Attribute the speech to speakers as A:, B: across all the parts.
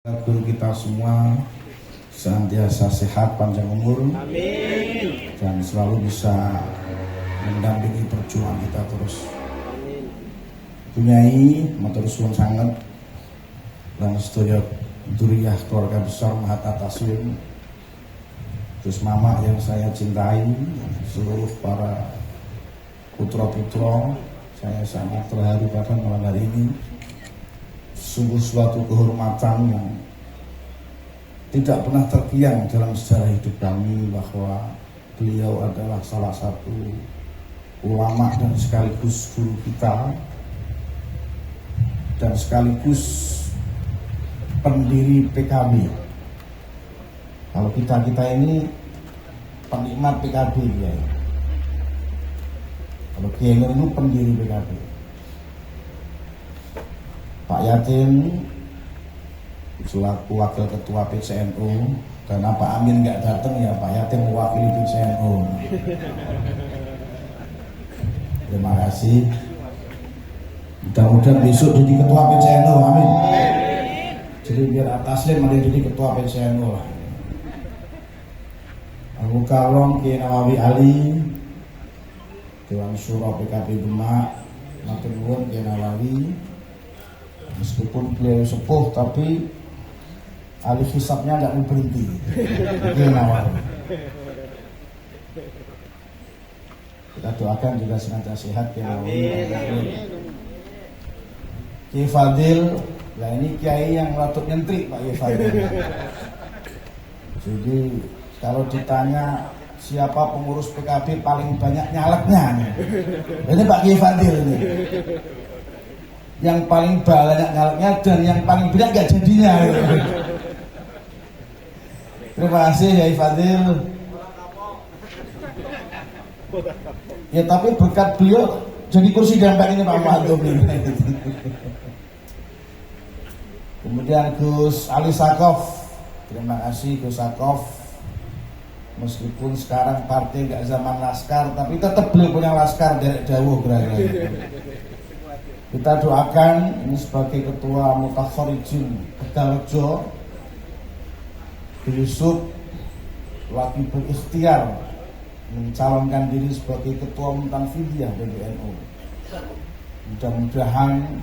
A: Guru kita semua senantiasa sehat, panjang umur,
B: Amin.
A: dan selalu bisa mendampingi perjuangan kita terus.
B: Amin.
A: Punyai matur suwun sanget lan sedaya duriyah keluarga besar Mahathir Taslim, terus mama yang saya cintai, seluruh para putra-putra, saya sangat terharu pada malam hari ini. Sungguh suatu kehormatan yang tidak pernah terkiang dalam sejarah hidup kami, bahwa beliau adalah salah satu ulama dan sekaligus guru kita, dan sekaligus pendiri PKB. Kalau kita ini penikmat PKB ya. Kalau Kiai itu pendiri PKB. Pak Yatin selaku wakil ketua PCNU, karena Pak Amin nggak datang ya, Pak Yatin mewakili PCNU. Terima kasih. Mudah-mudahan besok jadi ketua PCNU, amin. Jadi biar Taslim ada jadi ketua PCNU lah. Abu Kalong Kiai Nawawi Ali, Dewan Syuro PKB Demak, matur nuwun Kiai Nawawi. Meskipun beliau sepuh, tapi alih hisapnya nggak mau berhenti. Kiai Nawawi. Kita doakan juga senantiasa sehat Kiai Nawawi. Kiai Fadil, nah ini kiai yang latut nyentrik Pak Kiai Fadil. Jadi kalau ditanya siapa pengurus PKB paling banyak nyaleknya, ini Pak Kiai Fadil ini. Yang paling banyak nyaleknya dan yang paling banyak gak jadinya. Terima kasih Kiai Fadil. Ya tapi berkat beliau jadi kursi dampak ini Pak Muhammad ini. Kemudian Gus Ali Sakof, terima kasih Gus Sakof. Meskipun sekarang partai gak zaman laskar, tapi tetap beliau punya laskar dari dawuh kira-kira. Kita doakan ini sebagai ketua Mutakhorijin Tegalrejo, Yusuf lagi berikhtiar mencalonkan diri sebagai ketua Mutanfidiyah PBNU. Mudah-mudahan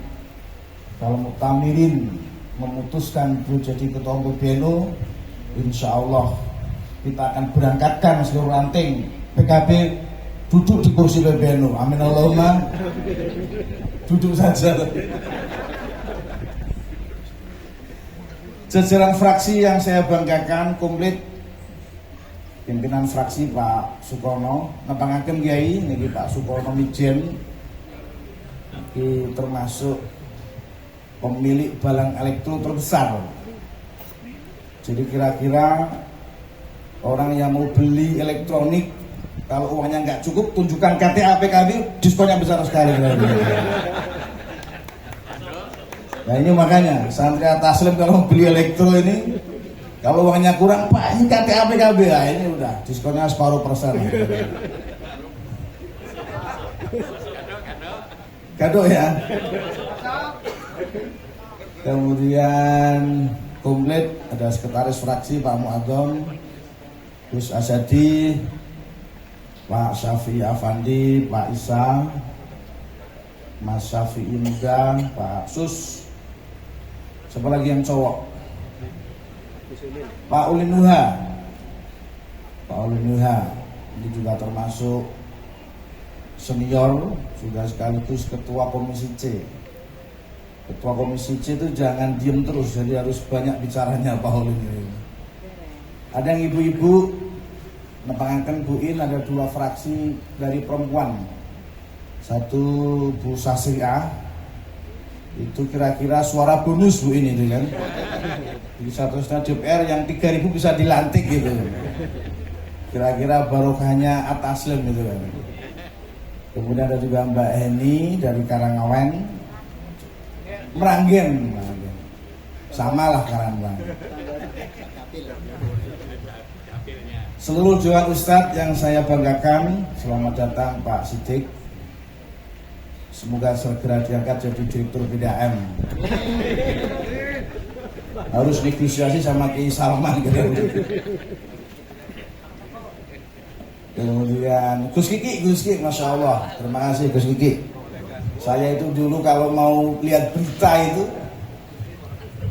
A: kalau Muktamirin memutuskan beliau jadi ketua PBNU, insya Allah kita akan berangkatkan seluruh ranting PKB duduk di kursi PBNU. Amin Allahumma. Duduk saja. Jajaran fraksi yang saya banggakan komplit. Pimpinan fraksi Pak Sukono, nepangaken Kiai niki Pak Sukono Mijen, iki termasuk pemilik balang elektro terbesar. Jadi kira-kira orang yang mau beli elektronik, kalau uangnya nggak cukup, tunjukkan KTA PKB, diskonnya besar sekali. Nah ini makanya santri Taslim kalau beli elektro ini, kalau uangnya kurang, Pak ini KTA PKB, nah ini udah diskonnya separuh persen. Kado ya. Kemudian komplit ada sekretaris fraksi Pak Muadzam, Gus Asadi, Pak Syafi'i Afandi, Pak Isa, Mas Syafi'i Muda, Pak Sus, siapa lagi yang cowok? Pak Ulin Nuha. Pak Ulin Nuha ini juga termasuk senior, juga sekaligus ketua komisi C. Ketua komisi C itu jangan diem terus, jadi harus banyak bicaranya Pak Ulin ini. Ada yang ibu-ibu nepangaken Buin, ada dua fraksi dari perempuan. Satu Bu Sasria, itu kira-kira suara bonus Bu ini kan. Di satu-satunya DPR yang 3.000 bisa dilantik gitu. Kira-kira barokahnya Taslim gitu kan. Kemudian ada juga Mbak Heni dari Karangawen, Meranggen. Sama lah Karangawen. Seluruh Dewan Ustadz yang saya banggakan, selamat datang Pak Sidik. Semoga segera diangkat jadi Direktur PDAM. harus negosiasi sama Kiai Salman gitu. Kemudian Gus Kiki, Masya Allah, terima kasih Gus Kiki. Saya itu dulu kalau mau lihat berita itu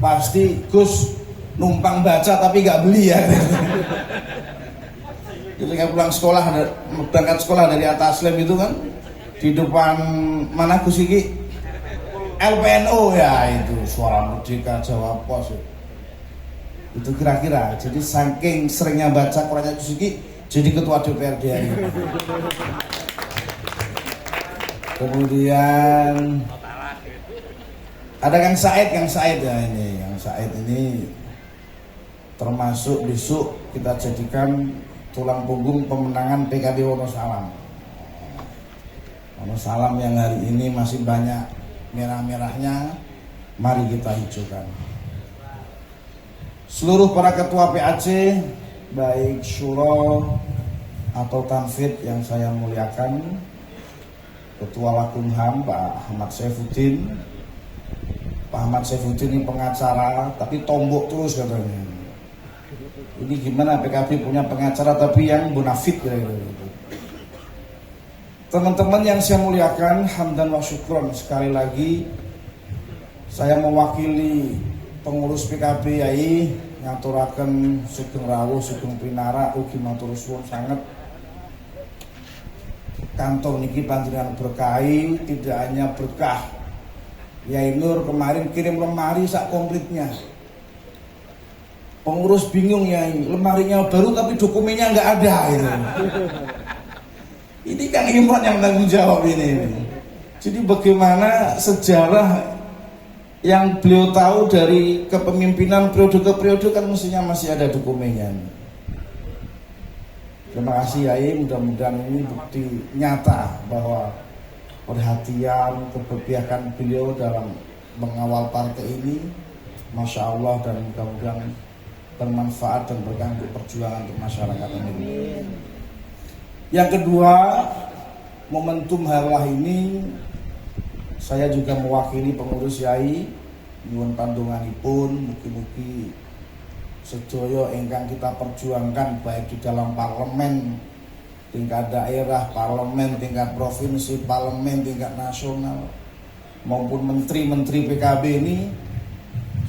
A: pasti Gus numpang baca tapi nggak beli ya. Ketika pulang sekolah, berangkat sekolah dari atas lem itu kan di depan mana Gus Kiki? LPNO ya, itu Suara Merdeka Jawa Pos itu kira-kira. Jadi saking seringnya baca Qurannya Gus Kiki jadi ketua DPRD hari ini. Kemudian ada Kang Said ya ini. Kang Said ini termasuk besok kita jadikan tulang punggung pemenangan PKB Wonosalam. Wonosalam yang hari ini masih banyak merah-merahnya, mari kita hijaukan. Seluruh para ketua PAC, baik syuro atau tanfid yang saya muliakan, Ketua Wakumham Pak Ahmad Saifuddin. Pak Ahmad Saifuddin ini pengacara tapi tombok terus katanya. Ini gimana PKB punya pengacara tapi yang bonafit gitu. Teman-teman yang saya muliakan, hamdan wa syukron, sekali lagi saya mewakili pengurus PKB yai ngaturaken sugeng rawuh sugeng pinara ugi matur suwun sanget. Kantor niki panjenengan berkahi, tidak hanya berkah. Yai Nur kemarin kirim lemari sak komplitnya. Pengurus bingung Yai, lemarinya baru tapi dokumennya nggak ada itu. Ini Kang Imron yang tanggung jawab ini. Jadi bagaimana sejarah yang beliau tahu dari kepemimpinan periode ke periode kan mestinya masih ada dokumennya. Terima kasih Yai, mudah-mudahan ini bukti nyata bahwa perhatian, keberpihakan beliau dalam mengawal partai ini, Masya Allah, dan mudah-mudahan bermanfaat dan berkah untuk perjuangan untuk masyarakat ini. Yang kedua, momentum harlah ini saya juga mewakili pengurus Yai nyuwun pandonganipun mugi-mugi sedaya ingkang kita perjuangkan baik di dalam parlemen tingkat daerah, parlemen tingkat provinsi, parlemen tingkat nasional maupun menteri-menteri PKB ini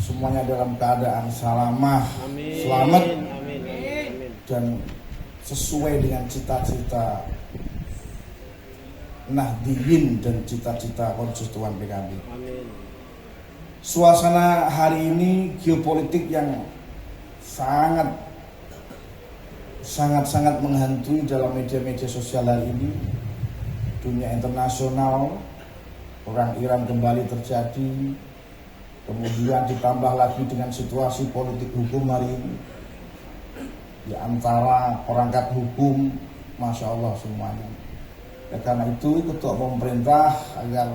A: semuanya dalam keadaan salamah, selamat dan sesuai dengan cita-cita Nahdiyin dan cita-cita konstituen PKB. Suasana hari ini geopolitik yang sangat menghantui dalam media-media sosial hari ini. Dunia internasional, perang Iran kembali terjadi, kemudian ditambah lagi dengan situasi politik hukum hari ini di antara perangkat hukum, Masya Allah semuanya. Ya, karena itu ketua pemerintah agar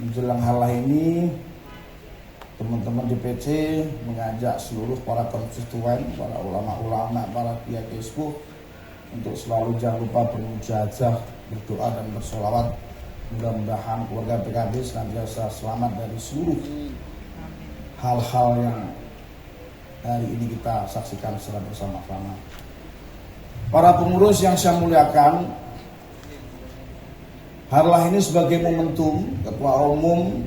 A: menjelang hal ini teman-teman DPC mengajak seluruh para konstituen, para ulama-ulama, para kiai sepuh untuk selalu jangan lupa bermujahadah, berdoa dan bersolawat. Mudah-mudahan keluarga PKB senantiasa selamat dari seluruh hal-hal yang hari ini kita saksikan secara bersama-sama. Para pengurus yang saya muliakan, harlah ini sebagai momentum Ketua Umum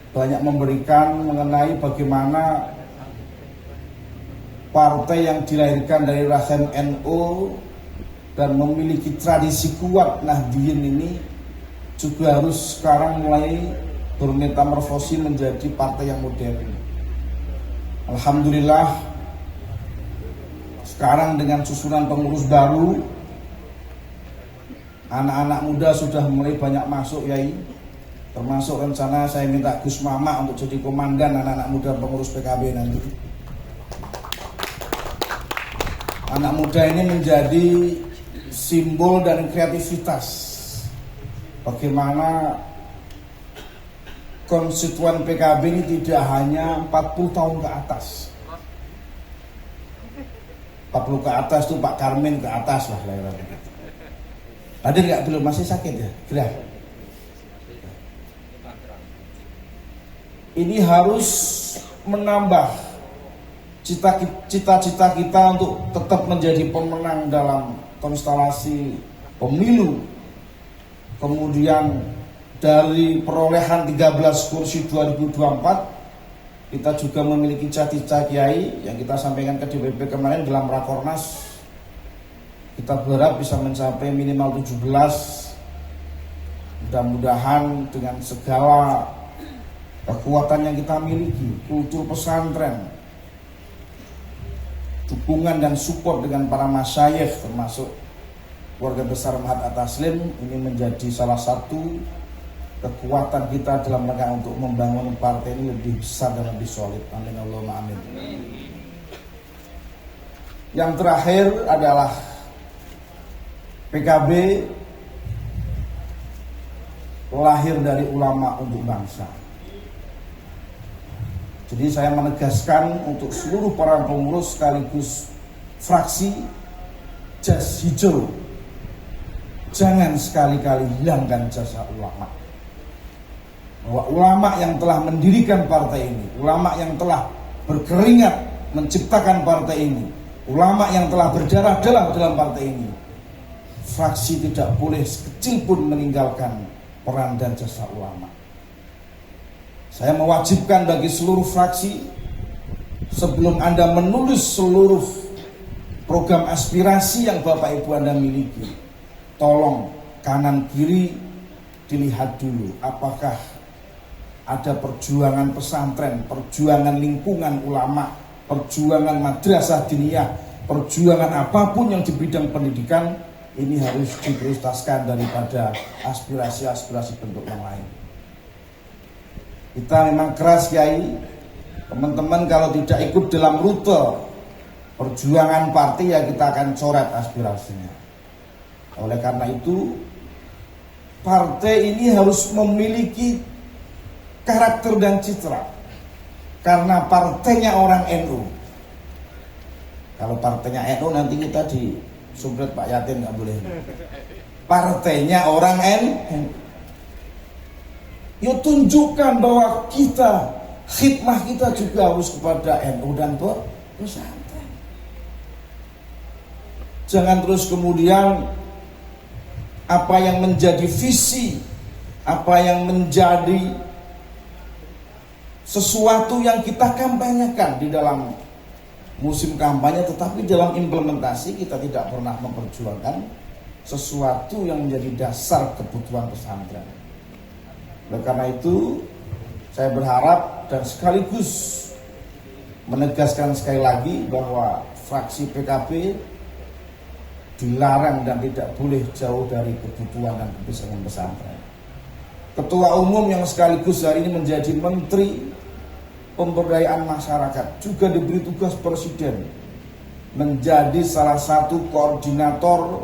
A: banyak memberikan mengenai bagaimana partai yang dilahirkan dari rahim NU dan memiliki tradisi kuat Nahdiyin ini juga harus sekarang mulai bermetamorfosi menjadi partai yang modern. Alhamdulillah sekarang dengan susunan pengurus baru, anak-anak muda sudah mulai banyak masuk Yai. Termasuk rencana saya minta Gus Mama untuk jadi komandan anak-anak muda pengurus PKB nanti. Anak muda ini menjadi simbol dan kreativitas bagaimana konstituen PKB ini tidak hanya 40 tahun ke atas. 40 ke atas itu Pak Karmin ke atas lah. Ada nggak belum masih sakit ya? Gerak. ini harus menambah cita-cita kita untuk tetap menjadi pemenang dalam konstelasi pemilu. Kemudian dari perolehan 13 kursi 2024, kita juga memiliki cita-cita kiai yang kita sampaikan ke DPP kemarin dalam Rakornas. Kita berharap bisa mencapai minimal 17. Mudah-mudahan dengan segala kekuatan yang kita miliki, kultur pesantren, dukungan dan support dengan para masyayikh termasuk keluarga besar Mahat At-Taslim, ini menjadi salah satu kekuatan kita dalam rangka untuk membangun partai ini lebih besar dan lebih solid. Amin Allahumma amin. Yang terakhir adalah PKB lahir dari ulama untuk bangsa. Jadi saya menegaskan untuk seluruh para pengurus sekaligus fraksi jas hijau, jangan sekali-kali hilangkan jasa ulama. Bahwa ulama yang telah mendirikan partai ini, ulama yang telah berkeringat menciptakan partai ini, ulama yang telah berdarah-darah dalam partai ini, fraksi tidak boleh sekecil pun meninggalkan peran dan jasa ulama. Saya mewajibkan bagi seluruh fraksi, sebelum Anda menulis seluruh program aspirasi yang Bapak Ibu Anda miliki, tolong kanan kiri dilihat dulu apakah ada perjuangan pesantren, perjuangan lingkungan ulama, perjuangan madrasah diniyah, perjuangan apapun yang di bidang pendidikan. Ini harus diprioritaskan daripada aspirasi-aspirasi bentuk yang lain. Kita memang keras Kiai, teman-teman kalau tidak ikut dalam rute perjuangan partai ya kita akan coret aspirasinya. Oleh karena itu partai ini harus memiliki karakter dan citra. Karena partainya orang NU. Kalau partainya NU nanti kita di Subret Pak Yatin nggak boleh. Partainya orang NU. Yuk tunjukkan bahwa kita, khidmah kita juga harus kepada NU dan pesantren. Jangan terus kemudian apa yang menjadi visi, apa yang menjadi sesuatu yang kita kampanyekan di dalam musim kampanye, tetapi dalam implementasi kita tidak pernah memperjuangkan sesuatu yang menjadi dasar kebutuhan pesantren. Oleh karena itu saya berharap dan sekaligus menegaskan sekali lagi bahwa fraksi PKB dilarang dan tidak boleh jauh dari kebutuhan dan kebijakan pesantren. Ketua Umum yang sekaligus hari ini menjadi Menteri Pemberdayaan Masyarakat juga diberi tugas Presiden menjadi salah satu koordinator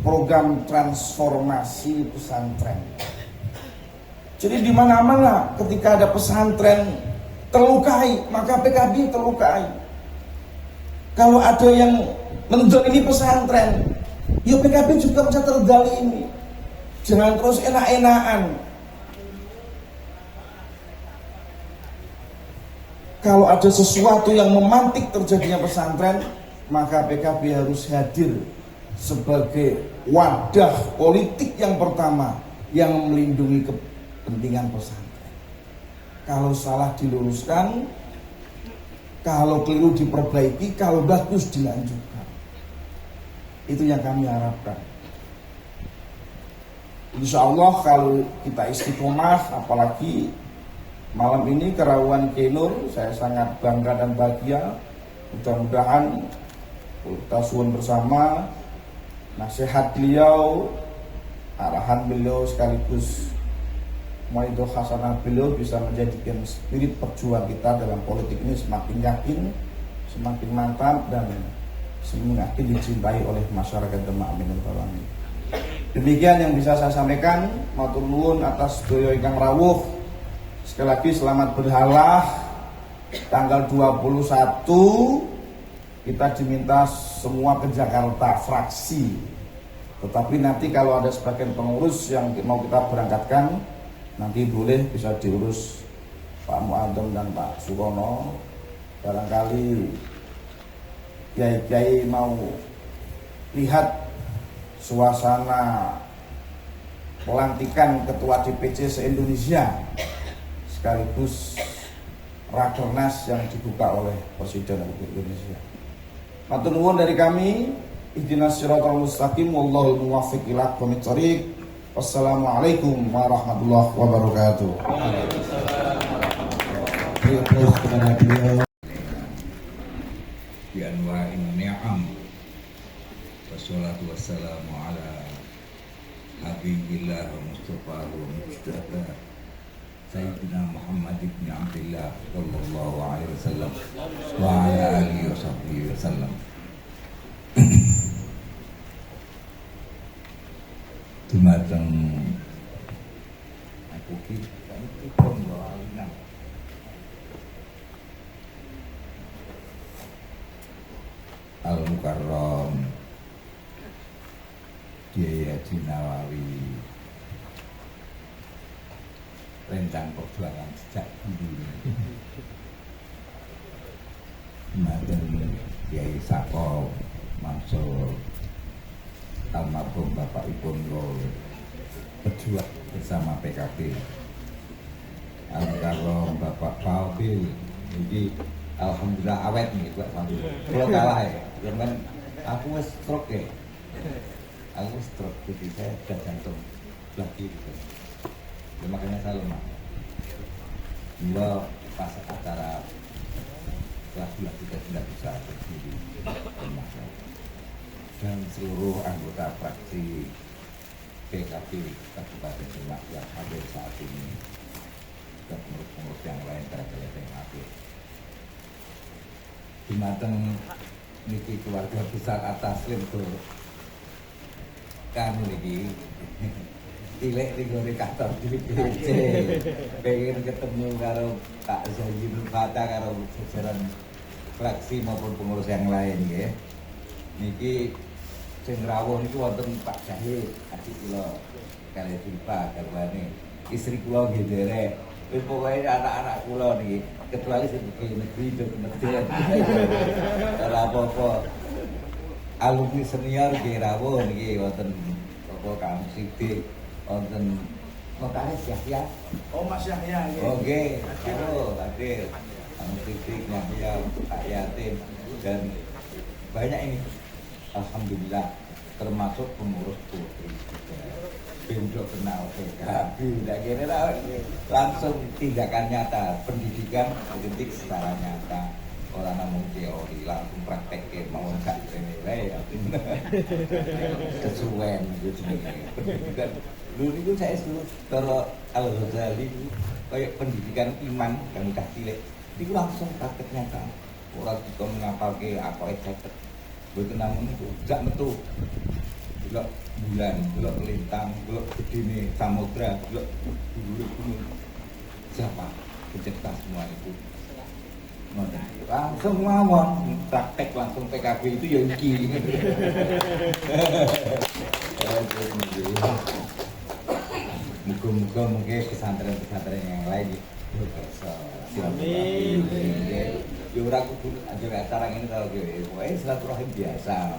A: program transformasi pesantren. Jadi di mana-mana ketika ada pesantren terlukai, maka PKB terlukai. Kalau ada yang mendolimi pesantren, ya PKB juga bisa terdolimi. Jangan terus enak-enakan. Kalau ada sesuatu yang memantik terjadinya pesantren, maka PKB harus hadir sebagai wadah politik yang pertama yang melindungi kepentingan pesantren. Kalau salah diluruskan, kalau keliru diperbaiki, kalau bagus dilanjutkan. Itu yang kami harapkan. Insya Allah kalau kita istiqomah, apalagi malam ini Kerawan Kenur, saya sangat bangga dan bahagia. Mudah-mudahan kita suwun bersama nasihat beliau, arahan beliau sekaligus mauidhah hasanah beliau bisa menjadikan spirit perjuangan kita dalam politik ini semakin yakin, semakin mantap dan semakin dicintai oleh masyarakat Demak. Amin. Demikian yang bisa saya sampaikan. Matur nuwun atas doyo ingkang rawuh. Sekali lagi selamat berhalah. Tanggal 21 kita diminta semua ke Jakarta fraksi. Tetapi nanti kalau ada sebagian pengurus yang mau kita berangkatkan, nanti boleh bisa diurus Pak Muadem dan Pak Sukono. Barangkali kiai-kiai mau lihat suasana pelantikan Ketua DPC se-Indonesia sekaligus Rakernas yang dibuka oleh Presiden Republik Indonesia. Matur nuwun dari kami. Ihdinas siratal mustaqim wallahul muwaffiq ila aqwamit thoriq. Wassalamualaikum warahmatullahi wabarakatuh.
C: Terus kepada beliau
D: bi anwa'in ni'am wassalatu wassalamu ala habibillah wa mustafa wa mujtaba Sayyidina Muhammad ibn Abdillah sallallahu alaihi wasallam wa ala alihi wa sahbihi wasallam. Dumateng aku iki pun wae Al-Mukarram Kiai Haji Nawawi, rencang perjuangan sejak dulu. Maten Kiai Sako Mansur almarhum Bapak Ipun berjuang bersama PKB. Al-Mukarram Bapak Faubil ini alhamdulillah awet nih buat sambil. Kalau kalah ya, cuman aku stroke ya. Aku stroke, jadi saya sudah jantung lagi gitu. Ya, makanya saya lemah. Dua pas acara lagi kita tidak bisa berdiri lemah. Dan seluruh anggota fraksi PKB Kabupaten Demak yang hadir saat ini dan pengurus-pengurus yang lain terkait PKB. Dumateng niki keluarga besar Ataslim tuh kan niki tilek di kantor DPC pengen ketemu karo Pak Zainuddin Fata karo jajaran fraksi maupun pengurus yang lain ya. Niki sing rawuh niku wonten Pak Jahid adik kula kali Silva garwane istri kula nggih derek. Wis pokoke anak-anak kula niki kecuali sing negeri do kemudian ora apa-apa. Alumni senior nggih rawuh niki wonten apa Kang Sidik wonten Notaris Yahya.
A: Oh Mas Yahya nggih.
D: Oke, halo hadir. Kang Sidik Yahya Pak Yatim dan banyak ini. Alhamdulillah termasuk pengurus putri bentuk kenal PKB tidak kira langsung tindakan nyata pendidikan politik secara nyata orang namun teori langsung praktek mau nggak nilai ya kesuwen gitu pendidikan dulu itu saya dulu kalau Al-Ghazali kayak pendidikan iman yang udah cilik itu langsung praktek nyata orang juga mengapal ke apa aja betul namun itu gak metu delok bulan, delok lintang, delok gedene samudra, delok gunung. Siapa pencipta semua itu? Langsung ngomong, praktek langsung PKB itu ya iki. Muga-muga mungkin pesantren-pesantren yang lain
B: Amin.
D: Ya ora kudu aja acara ini kalau kowe silaturahim biasa.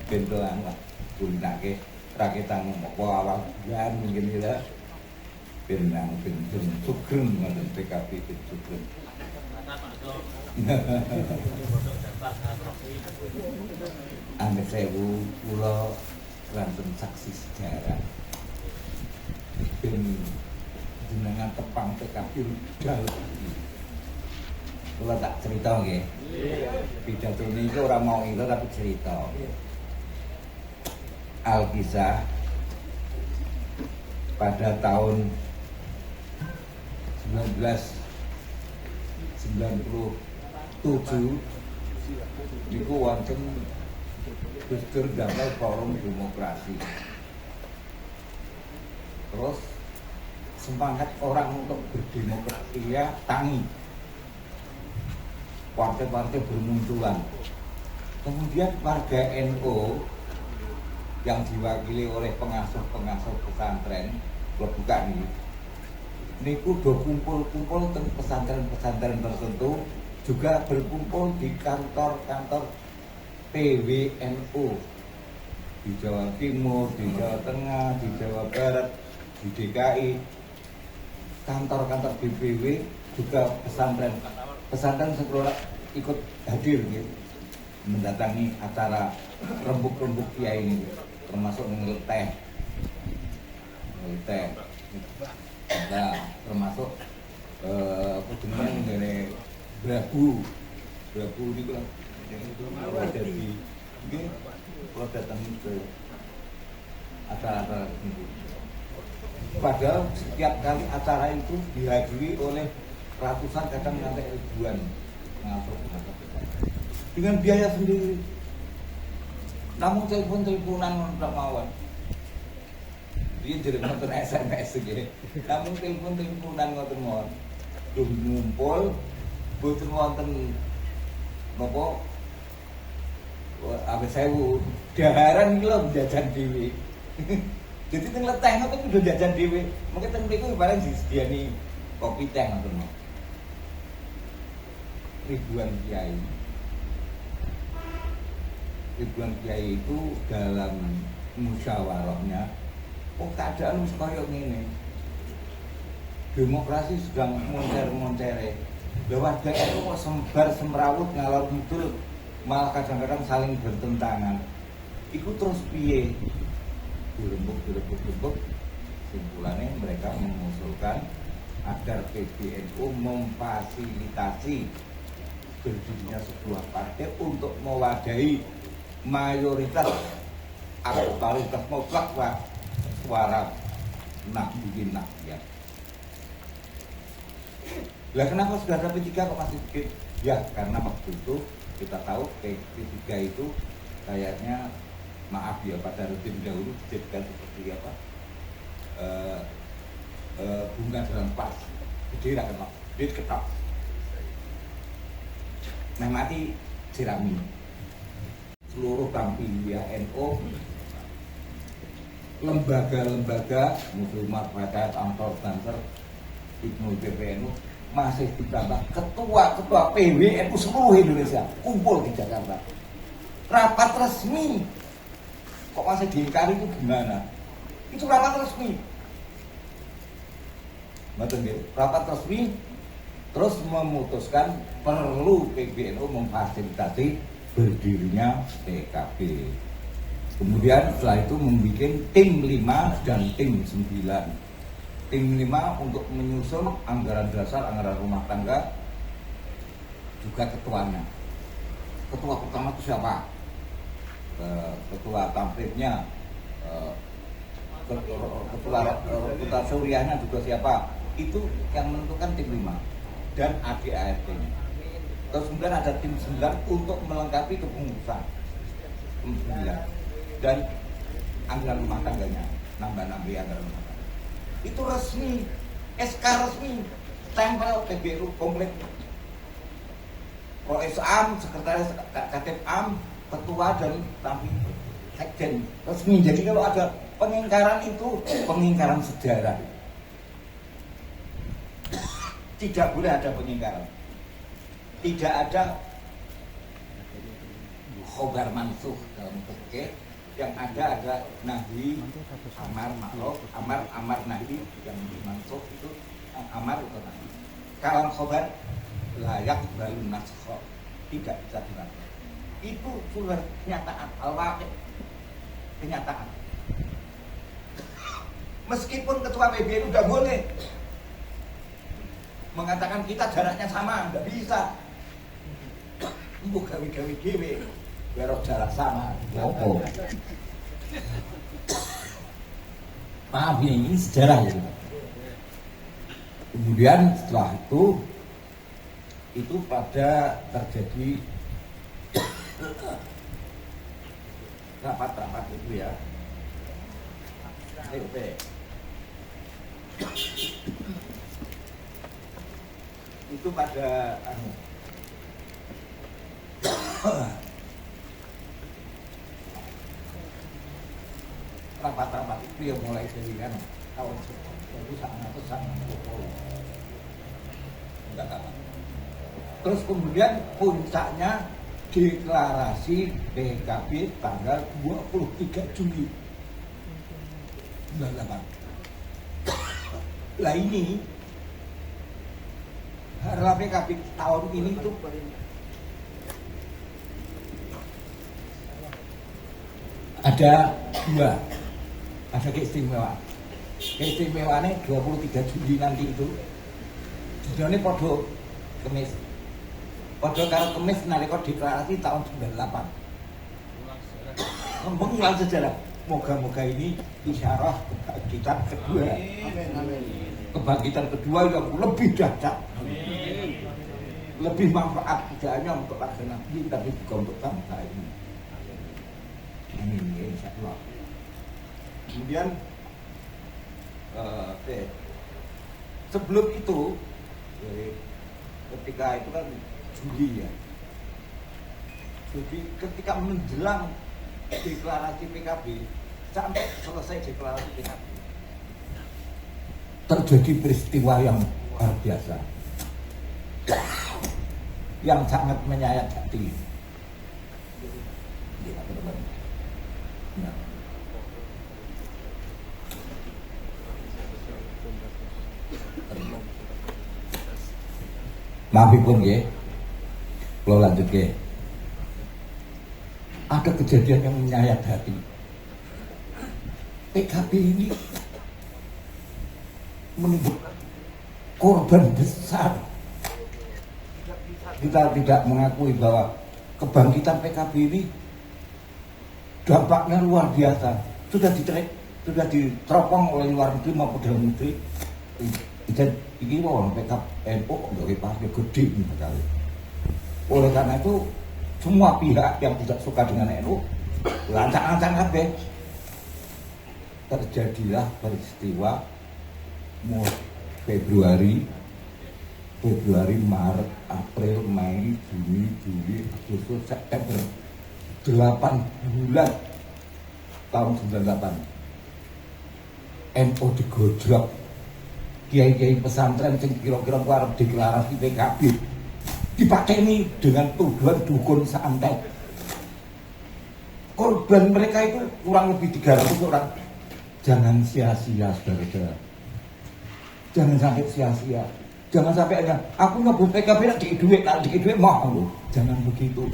D: Bendoan lah gulinake rakitan apa awal bulan mungkin ya. Benang bendung sugeng ngoten PKB sugeng. Ane sewu kula lanten saksi sejarah. Ben jenengan tepang PKB rudal. Kula tak cerita nggih. Pidato niku ora mau itu tapi cerita. Al-Kisah pada tahun 1997 niku wonten Gus Dur damel forum demokrasi. Terus semangat orang untuk berdemokrasi ya tangi. Partai-partai bermunculan. Kemudian warga NU yang diwakili oleh pengasuh-pengasuh pesantren, kalau buka nih, niku do kumpul-kumpul teng pesantren-pesantren tertentu, juga berkumpul di kantor-kantor PWNU di Jawa Timur, di Jawa Tengah, di Jawa Barat, di DKI. Kantor-kantor BPW juga pesantren sekolah ikut hadir gitu, mendatangi acara rembuk-rembuk kiai ini, termasuk ngeleteh, nah, termasuk apa dengan dari Brabu ini kan itu ada di kalau datang ke acara-acara itu. Padahal setiap kali acara itu dihadiri oleh ratusan, kadang sampai ribuan masuk dengan biaya sendiri. Namun teleponan tidak mawon. Dia jadi nonton SMS gitu. Namun teleponan ngoten mawon. Ngumpul, boten wonten nopo. Apa saya daharan iki lho jajan dhewe. Jadi teng leteh ngoten kudu jajan dhewe. Mengke teng mriku bareng disediani kopi teh ngoten. Ribuan kiai itu dalam musyawarahnya, keadaan wis koyo ngene. Demokrasi sedang moncer-moncere. Lah warga itu kok sembar semrawut ngalor ngidul, malah kadang-kadang saling bertentangan. Iku terus piye? Dirembuk. Simpulannya mereka mengusulkan agar PBNU memfasilitasi berdirinya sebuah partai untuk mewadahi mayoritas atau mayoritas mutlak suara bikin ya. Lah kenapa sudah ada P3 kok masih bikin? Ya karena waktu itu kita tahu P3 itu kayaknya, maaf ya, pada rutin dahulu dijadikan seperti apa, bunga dalam pas, gede lah kan, duit ketok, nah mati sirami. Seluruh Tampilya NU, lembaga-lembaga Muslimat, Rakyat, Ansor, Banser, Ibnu PBNU masih ditambah ketua-ketua PWNU seluruh Indonesia kumpul di Jakarta, rapat resmi. Kok masih diingkari itu gimana? Itu rapat resmi. Betul gitu. Rapat resmi terus memutuskan perlu PBNU memfasilitasi berdirinya PKB. Kemudian setelah itu membuat tim 5 dan tim 9. Tim 5 untuk menyusun anggaran dasar, anggaran rumah tangga, juga ketuanya. Ketua pertama itu siapa? Ketua tamfidnya, ketua suriahnya juga siapa? Itu yang menentukan tim 5 dan ADART-nya. Terus kemudian ada tim 9 untuk melengkapi kepengurusan tim 9 dan anggaran rumah tangganya, nambah-nambah anggaran rumah tangga. Itu resmi, SK resmi, stempel PBNU komplit. Kalau AM, sekretaris Katib AM, ketua dan tampil sekjen resmi. Jadi kalau ada pengingkaran itu pengingkaran sejarah. Tidak boleh ada pengingkaran. Tidak ada khobar mansuh dalam fikih. Yang ada nahi, amar, ma'ruf, amar nahi, yang mansuh itu amar atau nahi. Kalau khobar layak balu naskho, tidak bisa dilakukan. Itu sudah kenyataan, al-waqi', kenyataan. Meskipun ketua PBNU udah boleh mengatakan kita jaraknya sama, nggak bisa. Mbok gawe-gawe dhewe, biar jarak sama.
C: Oh. Maaf ya, ini sejarah ya.
D: Kemudian setelah itu pada terjadi rapat-rapat itu ya. Itu pada rapat-rapat itu yang mulai dari kan tahun itu sangat enggak kapan. Terus kemudian puncaknya deklarasi PKB tanggal 23 Juli 98. Lah ini harga PKB tahun ini itu ada dua, ada keistimewaan. Keistimewaannya 23 Juli nanti itu ini podo kemis. Podo karo kemis nalika deklarasi tahun 98. Mengulang sejarah. Moga-moga ini isyarah kebangkitan kedua. Kebangkitan kedua yang lebih dahsyat. Lebih manfaat tidak hanya untuk rakyat Nabi tapi juga untuk bangsa ini. Amin ya insyaallah. Kemudian sebelum itu ketika itu kan Juli ya. Jadi ketika menjelang deklarasi PKB sampai selesai deklarasi PKB terjadi peristiwa yang luar biasa yang sangat menyayat hati. Ya, teman-teman. Nah. Maafipun ya, kalau lanjut ya. Ada kejadian yang menyayat hati. PKB ini menimbulkan korban besar. Kita tidak mengakui bahwa kebangkitan PKB ini dampaknya luar biasa. Sudah diteropong oleh luar negeri maupun dalam negeri. Ini orang PKB NU dari partai gede sekali. Oleh karena itu semua pihak yang tidak suka dengan NU lancang-lancang kabeh. Terjadilah peristiwa Februari, Maret, April, Mei, Juni, Juli, Agustus, September. 8 bulan tahun 98. NU digojlok. Kiai-kiai pesantren yang kira-kira arep deklarasi PKB dipateni dengan tuduhan dukun santet. Korban mereka itu kurang lebih 300 orang. Jangan sia-sia, saudara-saudara. Jangan sampai sia-sia. Jangan sampai hanya aku nyebut PKB nak duit mau loh. Jangan begitu.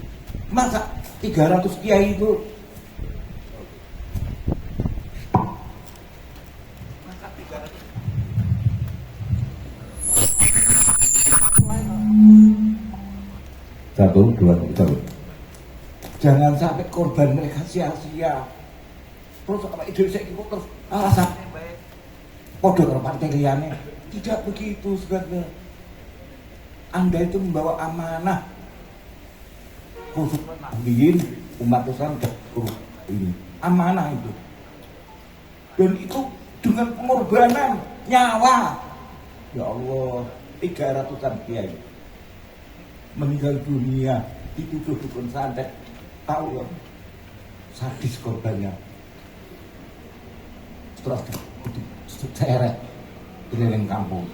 D: Masa 300 kiai itu satu, dua, tiga. Jangan sampai korban mereka sia-sia. Terus apa ide saya itu terus alasan podo karo partai liyane. Tidak begitu sebenarnya. Anda itu membawa amanah khusus nabiin umat Islam ini amanah itu. Dan itu dengan pengorbanan nyawa. Ya Allah, 300-an kiai meninggal dunia dituduh dukun santet. Tahu ya sadis korbannya. Terus seret keliling kampung.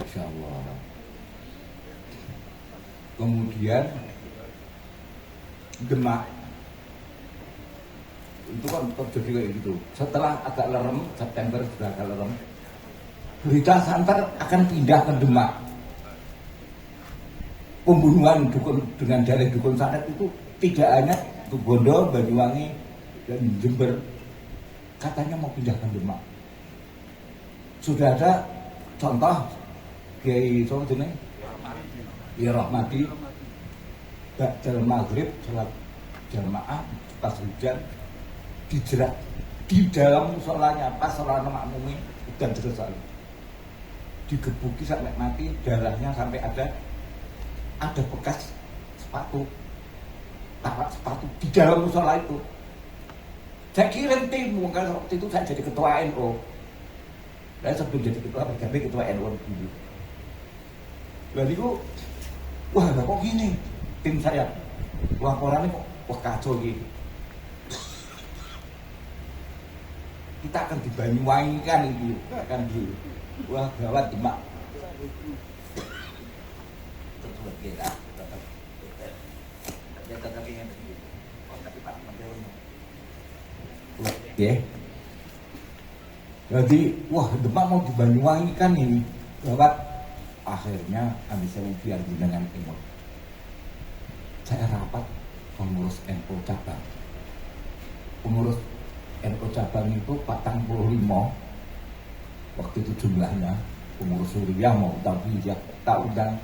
D: Masya Allah. Kemudian Demak itu kan terjadi kayak gitu. Setelah agak lerem, September sudah agak lerem, berita santer akan pindah ke Demak. Pembunuhan dukun dengan dalih dukun santet itu tidak hanya Bondo, Banyuwangi, dan Jember. Katanya mau pindah ke Demak. Sudah ada contoh Kiai Soalnya Ya Rahmadi Ba'dal Maghrib sholat jamaah pas hujan dijerat di dalam musolanya pas sholat makmumi dan selesai digebuki sampai mati, darahnya sampai ada bekas sepatu, tapak sepatu di dalam musola itu. Saya kirim tim, karena waktu itu saya jadi ketua NU. Saya sebelum jadi ketua PKB, ketua NU dulu. Lalu itu, wah kok gini tim saya, laporannya kok wah kacau gitu. kita akan di Banyuwangi kan itu akan di wah gawat Demak. Tetap kita tetap ya tetap ingin tapi Pak Menteri. Oke. Jadi wah Demak mau di Banyuwangi kan ini gawat. Akhirnya kami saya biar dengan tengok. Saya rapat pengurus NU cabang. Pengurus NU cabang itu 45 waktu itu jumlahnya. Pengurus Suriah mau tapi dia tak undang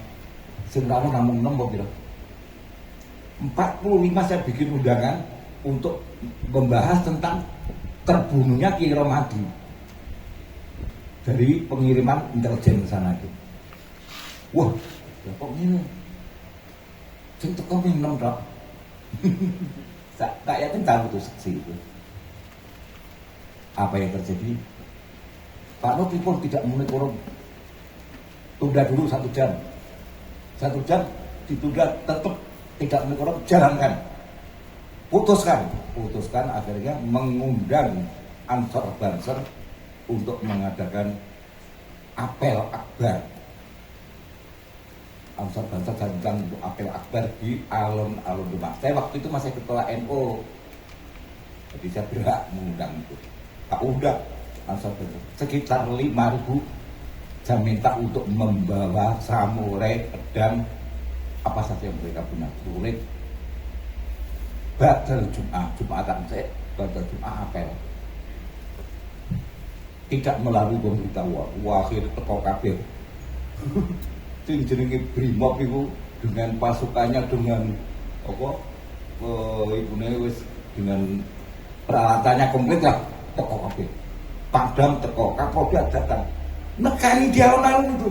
D: selalu namun nombor gitu. 45 saya bikin undangan untuk membahas tentang terbunuhnya Ki Romadi dari pengiriman intelijen ke sana itu. Wah, ya kok ini? Sing teko minum tok. Tak yakin tahu tuh saksi itu. Apa yang terjadi? Pak Nopi pun tidak mulai korum. Tunda dulu 1 jam. 1 jam ditunda tetap tidak mulai korum, jalankan. Putuskan akhirnya mengundang Ansor Banser untuk mengadakan apel akbar. Ansor Banser dan untuk apel akbar di alun-alun Demak. Saya waktu itu masih ketua NU, jadi saya berhak mengundang itu. Tak udah Ansor Banser sekitar 5.000. Saya minta untuk membawa samurai, pedang, apa saja yang mereka punya, sulit. Badal Jumatan saya, badal Jumat apel. Tidak melalui pemberitahuan, akhir teko kabeh. Sing jenenge Brimob itu dengan pasukannya dengan apa ibune wis dengan peralatannya komplit lah teko kabeh. Padang teko, Kapolda datang. Nekani di alun-alun itu.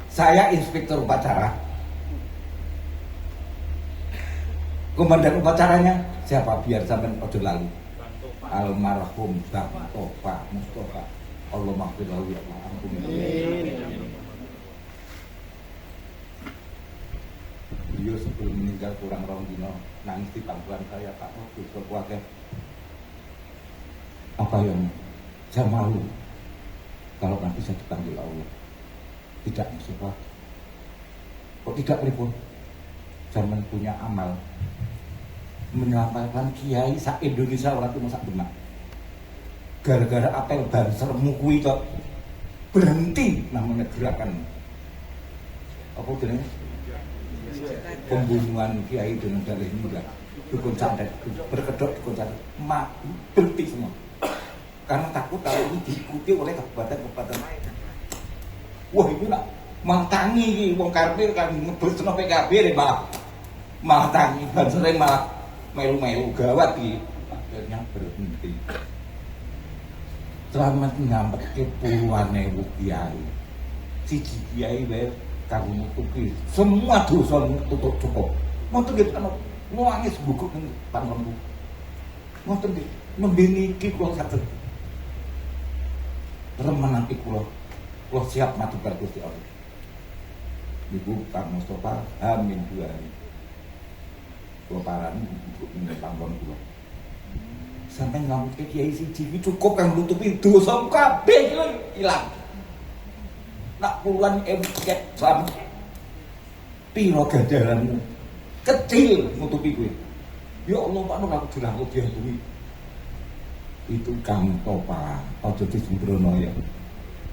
D: Saya inspektur upacara. Komandan upacaranya siapa? Biar sampean ojo lali. Almarhum Bang Tofa Mustafa. Allah maghfir lahu ya Allah. Ampun. Beliau sebelum meninggal kurang rong dino nangis di pangkuan saya, Pak Nopi keluarga. Apa yang saya malu kalau nanti saya dipanggil Allah? Tidak Mustafa. Kok tidak pripun? Zaman punya amal menyelamatkan kiai sak Indonesia orang itu sak Demak. Gara-gara apel Banser mukui kok berhenti namanya gerakan apa jenenge? Pembunuhan kiai dengan darah muda. Dukun santet berkedok dukun santet berhenti semua. Karena takut kalau ini diikuti oleh kabupaten-kabupaten lain. Wah itu nak malah tangi iki wong karepe kan ngebresno PKB malah tangi Banser malah melu-melu gawat iki. Akhirnya berhenti. Selamat nyampe ke puluhan ewu kiai. Siji kiai wae kanggo nutupi semua dosa tutup cukup. Ngoten nggih ana nangis bukuk ning Pangembu. Ngoten nggih nembe niki kula saged remenan iki kula siap mati bar Gusti Allah. Ibu Kang Mustafa Amin 2 hari. Kula parani ning panggon kula. Sampai ngambut ke kiai siji cukup kang nutupi dosa kabeh ilang. Nak puluhan ket sam piro ganjaranmu kecil nutupi kowe. Ya Allah Pak Nur aku dirangkul diantui. Itu Kang Topa, aja disembrono ya.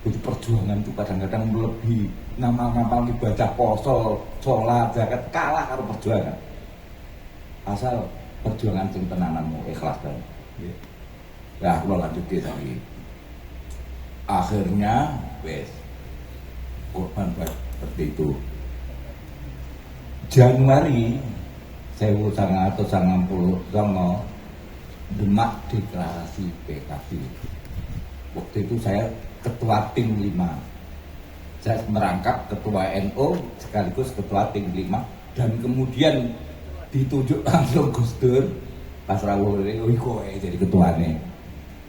D: Itu perjuangan itu kadang-kadang melebihi ngamal-ngamal ibadah poso, sholat, zakat kalah karo perjuangan. Asal perjuangan sing tenananmu ikhlas kan. Ya, kalau lanjut lagi. Akhirnya, wes korban seperti itu. Januari 1999 Demak deklarasi PKB. Waktu itu saya ketua tim 5. Saya merangkap ketua NU sekaligus ketua tim 5 dan kemudian ditunjuk langsung Gus Dur. Pas rawuh jadi ketuanya.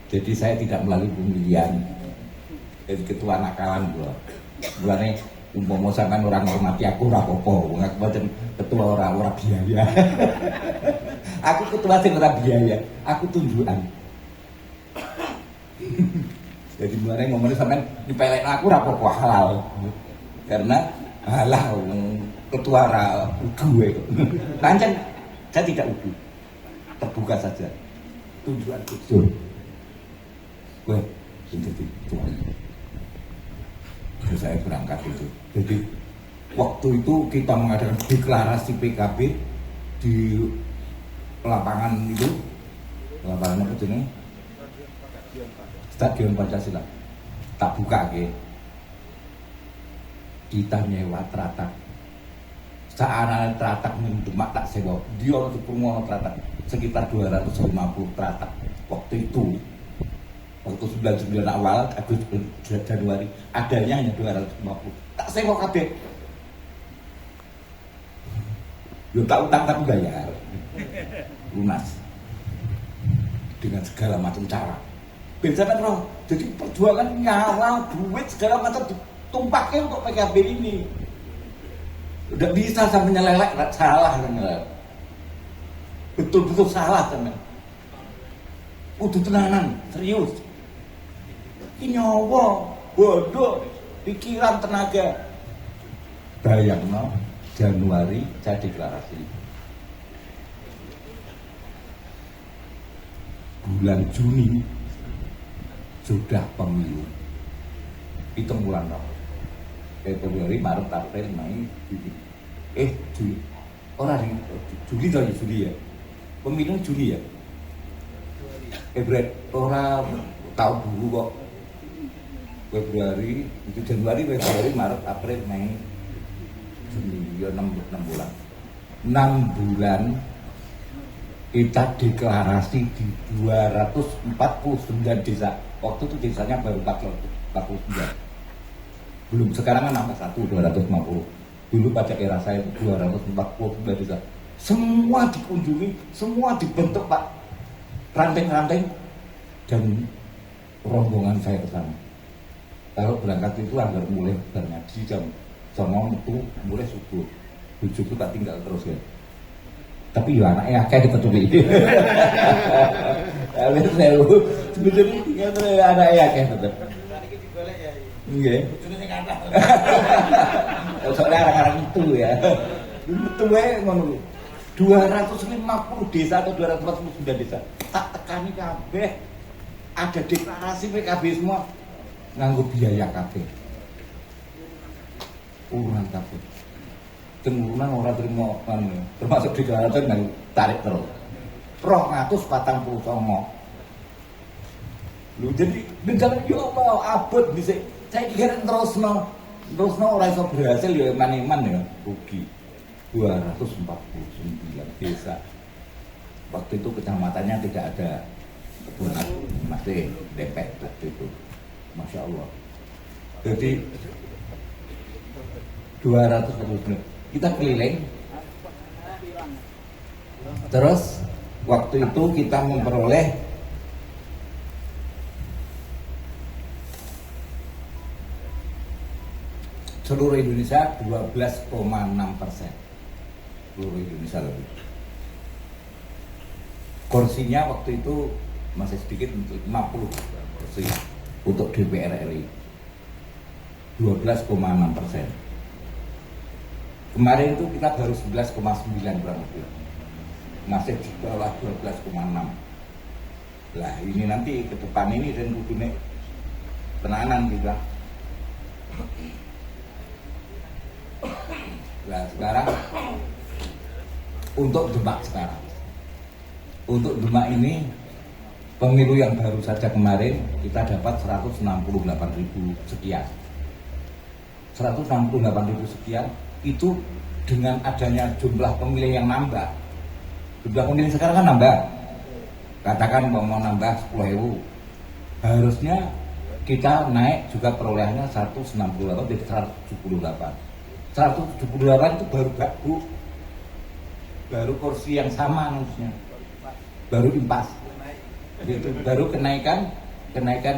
D: Jadi saya tidak melalui pemilihan. Jadi ketua nakalan gua. Buane umpama sampean orang hormati aku ora apa-apa. Aku mboten ketua ora biaya. Aku ketua sing ora biaya. Aku tunjukan. Jadi mulai ngomongin sampean dipelek aku ora apa halal. Karena halal ketua ra udu kok. Pancen saya tidak udu. Terbuka saja. Tujuan betul. Wah, jadi tuan. Saya berangkat itu. Jadi waktu itu kita mengadakan deklarasi PKB di lapangan itu, lapangan apa jenis? Stadion Pancasila. Tak buka ke. Kita nyewa teratak. Saat teratak Demak tak sewa. Dia untuk penguasa teratak sekitar 250 teratak. Waktu itu, waktu 99 awal, Agustus Januari, adanya hanya 250. Tak sewa kabeh. Yo tak utang tapi bayar. Lunas. Dengan segala macam cara. Benjamin Roh, jadi perjuangan nyawa, duit, segala macam ditumpaknya untuk PKB ini. Udah bisa sampai nyelelek, salah nyelelek. Betul-betul salah teman. Udah tenanan, serius. Ini nyawa, bodoh, pikiran, tenaga. Bayang no, Januari saya deklarasi. Bulan Juni sudah pemilu. Hitung bulan Februari, Maret, April, Mei, Juli. Juli. Juli tau ya, Juli ya. Pemilu Juli ya. Februari orang tahu dulu kok. Februari, itu Januari, Februari, Maret, April, Mei, Juli. Ya 6 bulan. 6 bulan kita deklarasi di 249 desa. Waktu itu desanya baru 49. Belum, sekarang kan nambah 250. Dulu pada era saya 249 desa. Semua dikunjungi, semua dibentuk Pak. Ranting-ranting dan rombongan saya ke sana. Kalau berangkat itu agar mulai ngaji jam 9 itu mulai subuh. Bujuku tak tinggal terus ya. Tapi ya anaknya kayak diketubi. Tapi saya sebetulnya anaknya kayak tetap. Iya. Soalnya orang-orang itu ya. Betul ya ngono. 250 desa atau 249 desa. Tak tekani kabeh. Ada deklarasi PKB semua nganggo biaya kabeh. Urunan kabeh. Temurunan orang terima termasuk deklarasi dan tarik terus 249. Lu jadi bencana yo mau abot bisa saya kira terus no orang iso berhasil ya iman ya rugi 249 desa. Waktu itu kecamatannya tidak ada kebunan, masih depek waktu itu, masya Allah. Jadi 249 kita keliling. Terus waktu itu kita memperoleh seluruh Indonesia 12,6%. Seluruh Indonesia lebih. Kursinya waktu itu masih sedikit, 50 kursi untuk DPR RI. 12,6%. Kemarin itu kita baru 11,9 kurang lebih. Masih di bawah 12,6. Lah ini nanti ke depan ini dan kudune tenanan kita. Nah sekarang untuk Demak sekarang. Untuk Demak ini pemilu yang baru saja kemarin kita dapat 168.000 sekian. 168.000 sekian itu dengan adanya jumlah pemilih yang nambah. Jumlah pemilih sekarang kan nambah. Katakan mau nambah 10.000. Harusnya kita naik juga perolehannya 168 jadi 178. 178 itu baru bagus. Baru kursi yang sama harusnya. Baru impas. Itu baru kenaikan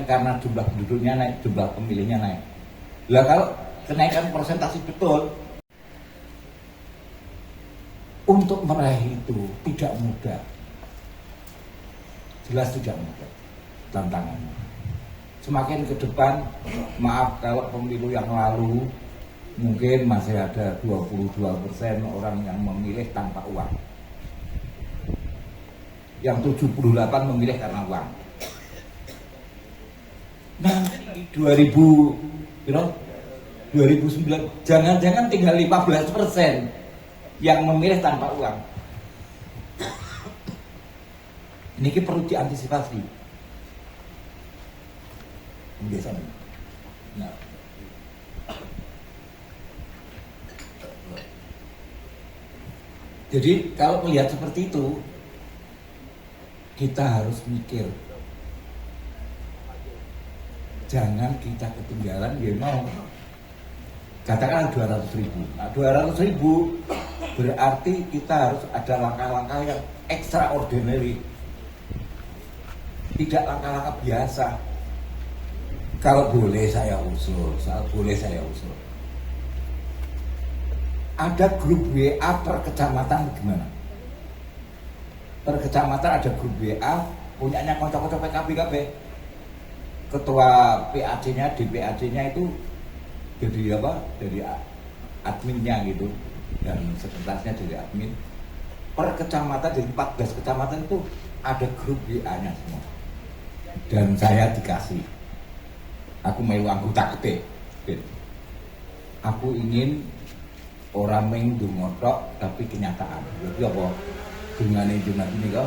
D: karena jumlah penduduknya naik, jumlah pemilihnya naik. Lah kalau kenaikan persentase betul, untuk meraih itu tidak mudah. Jelas tidak mudah tantangannya. Semakin ke depan, maaf kalau pemilu yang lalu mungkin masih ada 22% orang yang memilih tanpa uang. Yang 78 memilih karena uang. Nah, 2009 jangan-jangan tinggal 15% yang memilih tanpa uang. Ini perlu diantisipasi. Biasanya. Nah. Jadi kalau melihat seperti itu, kita harus mikir. Jangan kita ketinggalan, ya mau. Katakan 200.000. Nah, 200.000 berarti kita harus ada langkah-langkah yang extraordinary. Tidak langkah-langkah biasa. Kalau boleh saya usul. Ada grup WA per kecamatan gimana? Per kecamatan ada grup WA punyanya kocok-kocok PKB. Ketua PAC-nya, DPAC-nya itu dari apa? Dari adminnya gitu, dan sekretarisnya dari admin. Per kecamatan dari 14 kecamatan itu ada grup WA-nya semua. Dan saya dikasih. Aku melu anggota KP. Aku ingin orang main dungotok tapi kenyataan. Jadi apa? Dungane Jumat ini kok.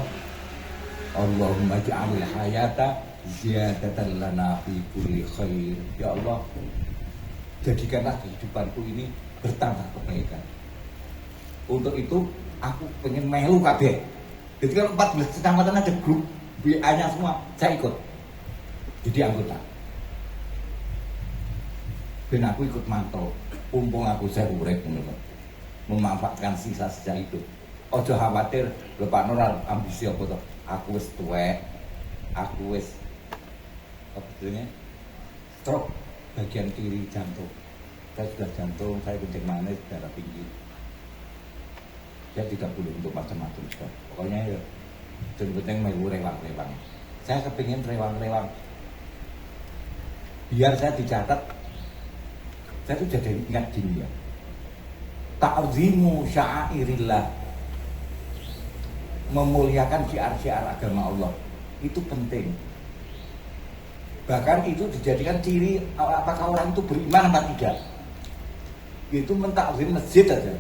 D: Allahumma ja'alil hayata ziyadatan lana fi kulli khair. Ya Allah, jadikanlah kehidupanku ini bertambah kebaikan. Untuk itu aku pengen melu kabeh. Jadi kalau 14 kecamatan ada grup WA-nya semua, saya ikut. Jadi anggota. Dan aku ikut mantau. Umpung aku saya urip memanfaatkan sisa-sisa hidup. Ojo khawatir, lho Pak Nur ambisi apa to? Aku wis tuwek. Aku wis apa jenenge? Stroke bagian kiri jantung. Saya sudah jantung, saya kencing manis, darah tinggi. Saya tidak boleh untuk macam-macam. Pokoknya ya, yang penting mau rewang-rewang. Saya kepingin rewang-rewang. Biar saya dicatat, saya tuh jadi ingat gini ya. Ta'zimu sya'airillah, memuliakan syiar-syiar agama Allah, itu penting. Bahkan itu dijadikan ciri apakah orang itu beriman atau tidak. Itu mentakzim masjid aja.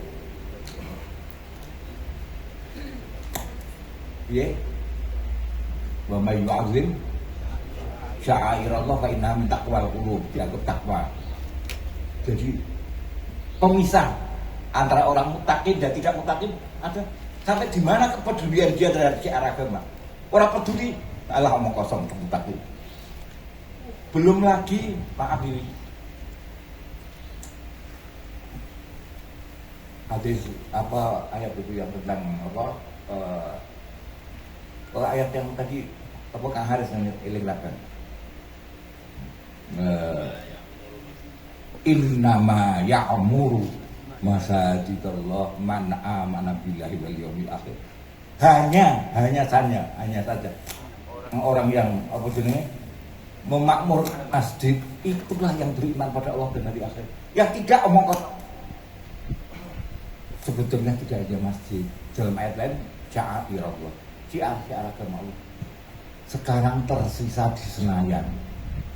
D: Ya. Wa may yu'azzim sya'airallah fa innaha min taqwal qulub, dianggap takwa. Jadi pemisah antara orang mutakin dan tidak mutakin ada. Sampai di mana kepedulian dia terhadap syiar agama? Orang peduli, Allah mau kosong mutakin. Belum lagi, maaf ini, hadis apa ayat itu yang tentang apa? Ayat yang tadi apa Kang Haris ngelilingkan. Innama ya'muru masajidallah man amana billahi wal yawmil akhir. Hanya saja orang yang apa jenenge memakmurkan masjid itulah yang beriman pada Allah dan hari akhir. Yang tidak omong kosong. Sebetulnya tidak hanya masjid. Dalam ayat lain sya'airallah, syiar agama Allah. Sekarang tersisa di Senayan.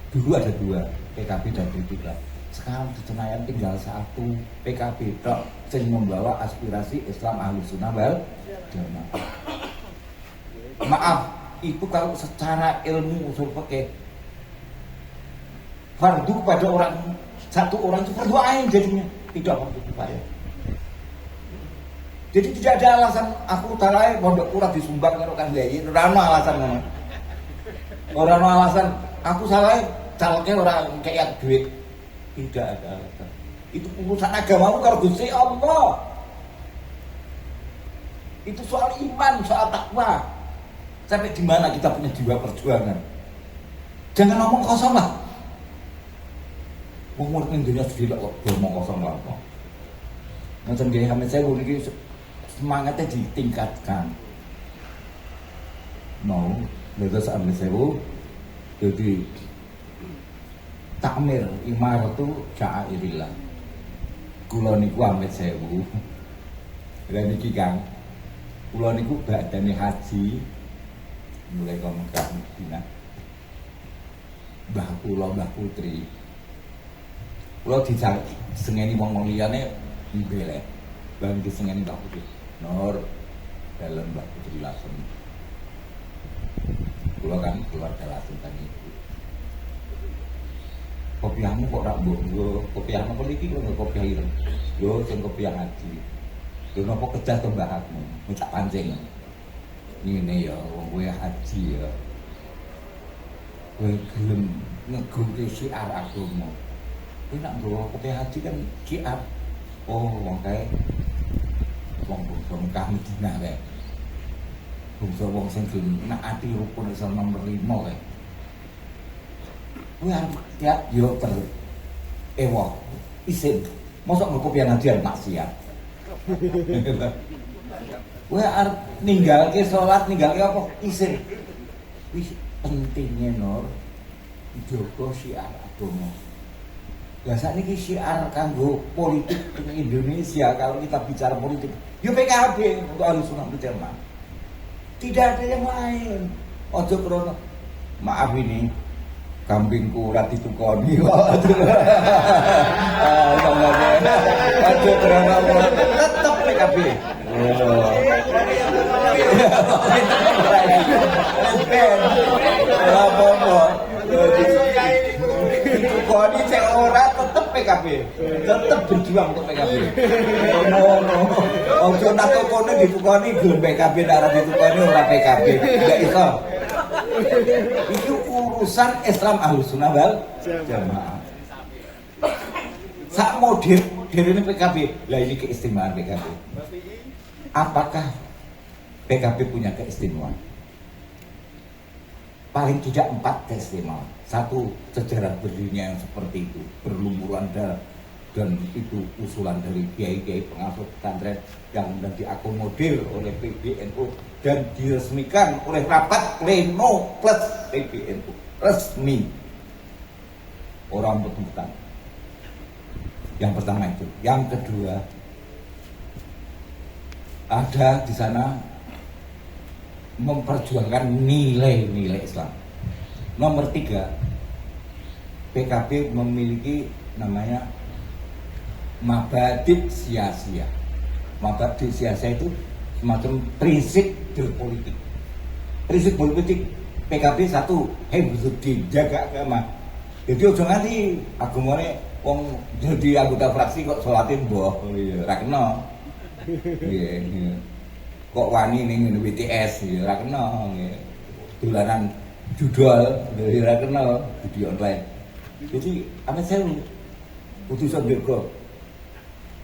D: Dulu ada 2, PKB dan P3. Sekarang di Senayan tinggal 1, PKB tok yang membawa aspirasi Islam Ahlus Sunnah wal Jamaah. Maaf, itu kalau secara ilmu usul fikih fardu pada orang satu orang itu fardu ain jadinya, tidak fardu kifayah. Jadi tidak ada alasan aku talai pondok pura disumbang karo Kang Yayi, ora ono alasan ngono. Ora ono alasan aku salah calke ora kayak duit. Tidak ada alasan. Itu urusan agamamu karo Gusti Allah. Itu soal iman, soal takwa. Sampai di mana kita punya jiwa perjuangan. Jangan ngomong kosong lah. Umur ning dunia sudah kok ngomong kosong lah. Macam gaya Hamid saya niki semangatnya ditingkatkan. Mau terus Hamid saya jadi takmir imaratu syairillah. Kula niku amit sewu. Lha niki Kang, kula niku badane haji mulai ke Mekah Madinah. Mbah kula Mbah Putri. Kula disengeni wong liyane mbelek. Bang disengeni Mbah Putri. Nur dalam Mbah Putri langsung. Kula kan keluarga langsung kan ibu. Kopiahmu kok rak mbok nggo kopiah napa iki kok kopiah ireng. Lho sing kopiah ngaji. Lho napa kedah to mbahmu? Minta pancing. Ngene ya wong kowe haji ya. Kowe gelem ngegungke syiar agama. Kowe nak nggawa kopiah haji kan syiar. Oh wong kae wong Mekah Madinah kae. Wong sing gelem naati rukun Islam nomor 5 kae. Kuwi ya yo ewa isin mosok ngopi yang ngajian maksiat. Kuwi arep ninggalke salat, ninggalke apa isin. Wis pentingnya Nur jaga syiar agama. Lah sakniki syiar kanggo politik di Indonesia kalau kita bicara politik, yo PKB untuk Ahlussunnah wal Jamaah. Tidak ada yang lain. Ojo krono maaf ini kambingku ora ditukoni kok. Aduh krono tetep PKB. Ditukoni cek ora tetep PKB. Tetep berjuang untuk PKB. Ngono. Ojo nak kokone ditukoni gelem PKB ora ditukoni ora PKB. Enggak iso. Itu urusan Islam Ahlussunnah wal Jamaah. Sak model ini PKB. Lah ini keistimewaan PKB. Apakah PKB punya keistimewaan? Paling tidak 4 keistimewaan. 1, sejarah berdirinya yang seperti itu, berlumuran darah, dan itu usulan dari kiai-kiai pengasuh pesantren yang kemudian diakomodir oleh PBNU dan diresmikan oleh rapat pleno plus PBNU resmi. Orang betul-betul. Yang pertama itu. Yang kedua, ada di sana memperjuangkan nilai-nilai Islam. Nomor 3, PKB memiliki namanya Mabadi' Siyasiyah. Mabadi' Siyasiyah itu semacam prinsip berpolitik. Prinsip berpolitik PKB 1, hifdzuddin, jaga agama. Jadi ojo nganti agamane wong jadi anggota fraksi kok sholatin mbah, ra kena. Nggih. Kok wani ning WTS ya ra kena nggih. Dolanan judul dari ra kena judi online. Jadi amit sewu putusan bego.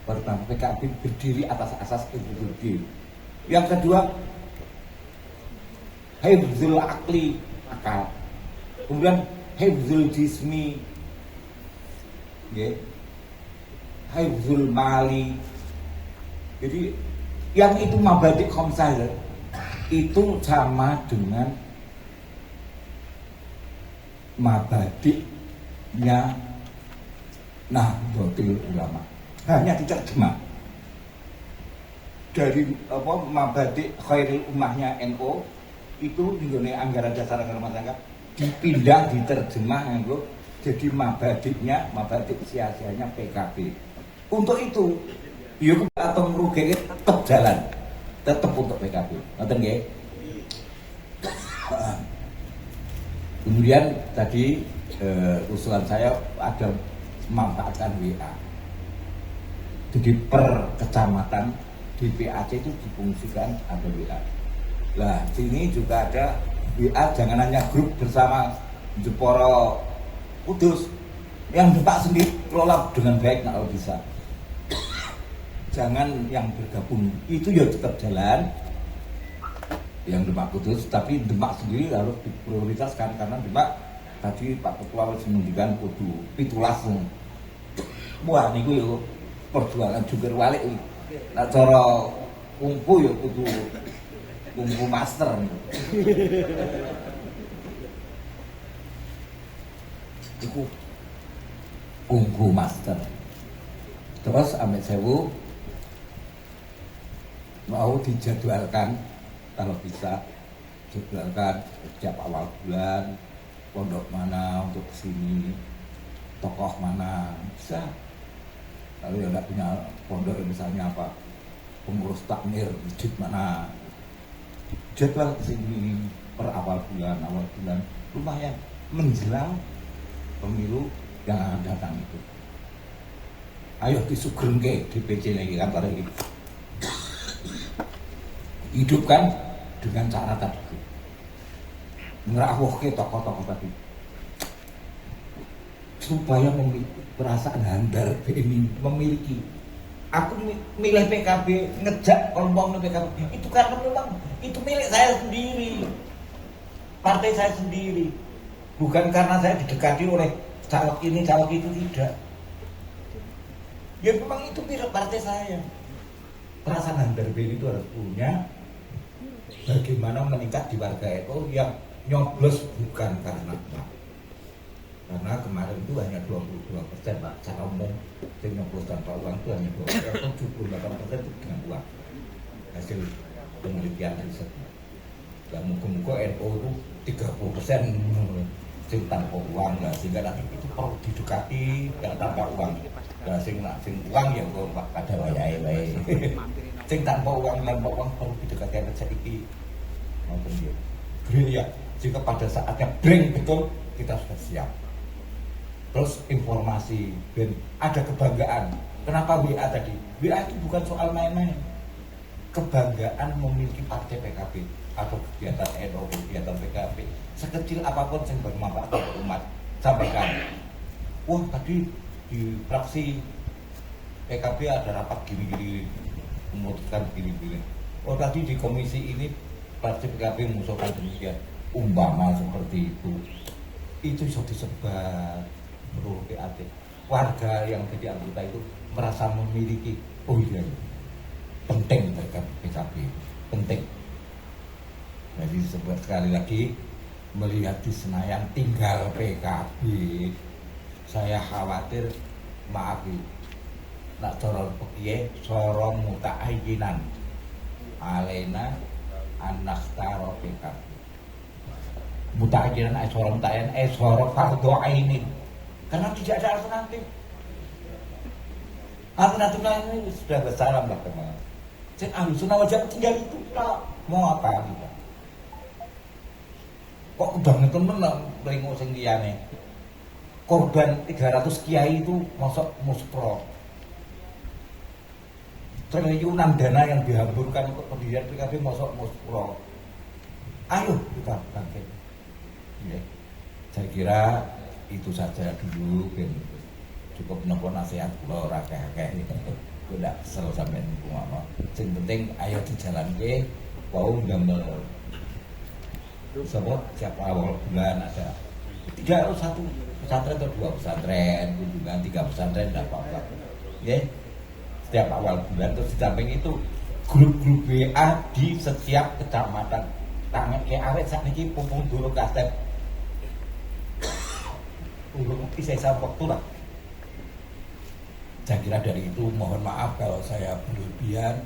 D: Pertama PKB berdiri atas asas hifdzuddin. Yang kedua hifdzul akli, akal. Kemudian hifdzul jismi, hifdzul mali. Jadi yang itu mabadi' khamsah itu sama dengan mabadi'nya Nahdlatul Ulama. Hanya diterjemah dari apa mabadi' khairil ummahnya NU itu di anggaran dasar anggaran rumah tangga dipindah diterjemah nganggo jadi mabadi'nya mabadi' sia-sianya PKB. Untuk itu yuk atau merugikan tetap jalan, tetap untuk PKB. Ngoten nggih. Kemudian tadi usulan saya ada memanfaatkan WA. Jadi per kecamatan di PAC itu difungsikan ada WA. Lah sini juga ada WA, jangan hanya grup bersama Jeporo Kudus yang Demak sendiri kelola dengan baik kalau bisa. Jangan yang bergabung itu ya tetap jalan yang Demak Kudus, tapi Demak sendiri harus diprioritaskan karena Demak tadi Pak Ketua harus menunjukkan kudu pitulas. Wah niku yo perjuangan juga walik. Nah cara kungfu ya kudu kungfu master. Iku Ungu Master. Terus ambek sewu mau dijadwalkan kalau bisa jadwalkan setiap awal bulan pondok mana untuk kesini, tokoh mana bisa. Kalau yang nggak punya pondok misalnya apa pengurus takmir masjid mana, jadwal kesini per awal bulan lumayan menjelang pemilu yang akan datang itu. Ayo disugengke DPC lagi kantor ini. Hidupkan dengan cara tadi. Ngerawuhke tokoh-tokoh tadi. Supaya memiliki perasaan handal ini memiliki. Aku milih PKB, ngejak ngomong PKB. Itu karena memang itu milik saya sendiri. Partai saya sendiri. Bukan karena saya didekati oleh caleg ini, caleg itu, tidak. Ya memang itu milik partai saya. Perasaan handal itu harus punya. Bagaimana meningkat di warga itu yang nyoblos bukan karena uang. Karena kemarin itu hanya 22% Pak, secara umum yang nyoblos tanpa uang itu hanya 78% itu dengan uang. Hasil penelitian riset. Dan mungkin-mungkin NU itu 30% sing tanpa uang lah, sehingga nanti itu perlu didekati yang tanpa uang. Nah, sing uang ya kok ada wayahe. Sing tanpa uang perlu didekati aja iki. Maupun dia. Brilian. Jika pada saatnya bring betul kita sudah siap. Terus informasi dan ada kebanggaan. Kenapa WA tadi? WA itu bukan soal main-main. Kebanggaan memiliki partai PKB atau kegiatan NU, kegiatan PKB sekecil apapun yang bermanfaat untuk umat. Sampaikan. Wah tadi di fraksi PKB ada rapat gini-gini memutuskan gini-gini. Oh tadi di komisi ini fraksi PKB mengusulkan demikian. Umpama seperti itu sudah disebar perlu PAT. Warga yang jadi anggota itu merasa memiliki, oh iya, penting mereka PKB, penting. Jadi sekali lagi melihat di Senayan tinggal PKB, saya khawatir maaf nak corol pekiye sorong muta'ayyinan alena anakhtaro PKB muta'ayyinan sorong muta'ayyinan sorong fardu ainin karena tidak ada alternatif. Alternatif lain ini sudah bersalam lah teman. Cek Ahlussunnah wal Jamaah tinggal itu lah mau apa kita? Kok kebangetan menang beringu sing liyane. Korban 300 kiai itu masuk muspro. Triliunan dana yang dihamburkan untuk pendirian PKB masuk muspro. Ayo kita bangkit. Ya. Saya kira itu saja dulu ben cukup nopo nasihat kula ora akeh-akeh. Kok ndak kesel sampean niku mama. Sing penting ayo dijalanke wau ndamel sebab siapa awal bulan ada 3 atau 1 pesantren atau 2 pesantren, kunjungan 3 pesantren tidak apa-apa. Ya. Setiap awal bulan terus di samping itu grup-grup WA di setiap kecamatan. Tangan ke awet sakniki pumpung dulu kasep. Untuk saya waktu lah. Saya kira dari itu mohon maaf kalau saya berlebihan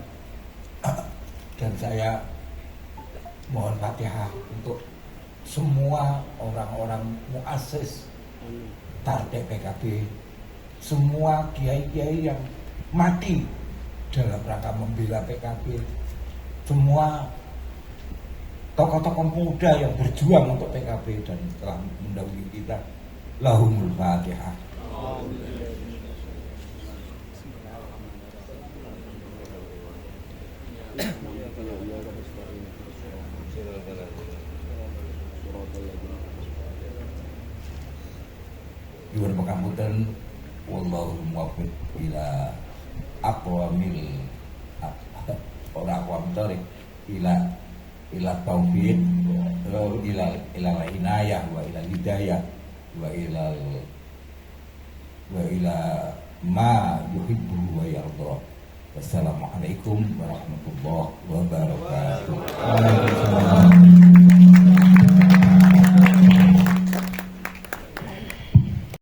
D: dan saya mohon Fatihah untuk semua orang-orang muassis partai PKB, semua kiai-kiai yang mati dalam rangka membela PKB, semua tokoh-tokoh muda yang berjuang untuk PKB dan telah mendahului kita. Lahumul Fatihah. Yuwun pangapunten wallahu muwaffiq ila aqwamil ora aqwam tarik ila taufiq ila inayah wa ila hidayah wa ila ma yuhibbu wa yarda. Wassalamualaikum warahmatullahi wabarakatuh.